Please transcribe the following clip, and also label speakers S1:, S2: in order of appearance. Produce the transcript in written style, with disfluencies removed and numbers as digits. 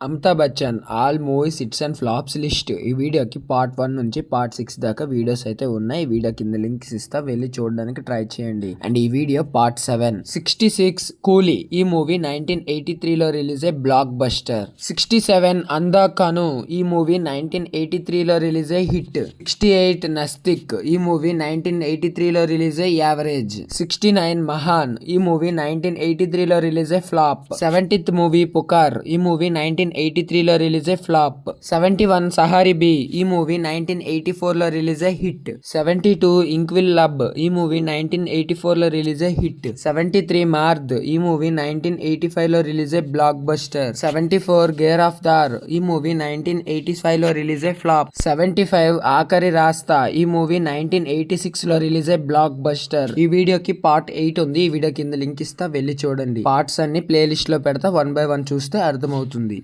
S1: Amitabh Bachchan all movies hits and flops list. ఈ వీడియోకి part 1 నుంచి పార్ట్ 6 దాకా వీడియోస్ అయితే ఉన్నాయి. ఈ వీడియో కింద లింక్స్ ఇస్తా, వెళ్ళి చూడడానికి ట్రై చేయండి. అండ్ ఈ వీడియో పార్ట్ 7. 66 కూలీ. ఈ మూవీ 1983లో రిలీజ్ అయ్యే బ్లాక్ బస్టర్. 67 అందాకను. ఈ మూవీ 1983లో రిలీజ్ అయ్యే హిట్. 68 నస్తిక్. ఈ మూవీ 1983లో రిలీజ్ అయ్యే యావరేజ్. 69 మహాన్. ఈ మూవీ 1983లో రిలీజ్ అయ్యే ఫ్లాప్. 70th movie Pukar. ఈ మూవీ 1983లో రిలీజ్ అయ్యే ఫ్లాప్. 71 సహారీ బి. ఈ మూవీ 1984లో రిలీజ్ అయ్యే హిట్. 72 ఇంక్విల్ లబ్. ఈ మూవీ 1984లో రిలీజ్ అయ్యే హిట్. 73 మార్ద్. ఈ మూవీ 1985లో రిలీజ్ అయ్యే block buster. 74 gear of Dar. ఈ మూవీ 1985లో రిలీజ్ అయ్యే ఫ్లాప్. 75 ఆఖరి రాస్తా. ఈ మూవీ 1986లో రిలీజ్ అయ్యే బ్లాక్ బస్టర్. ఈ వీడియోకి పార్ట్ 8 ఉంది. ఈ వీడియో కింద లింక్ ఇస్తా, వెళ్ళి చూడండి. పార్ట్స్ అన్ని ప్లేలిస్ట్ లో పెడతా, 1 by 1 చూస్తే అర్థమవుతుంది.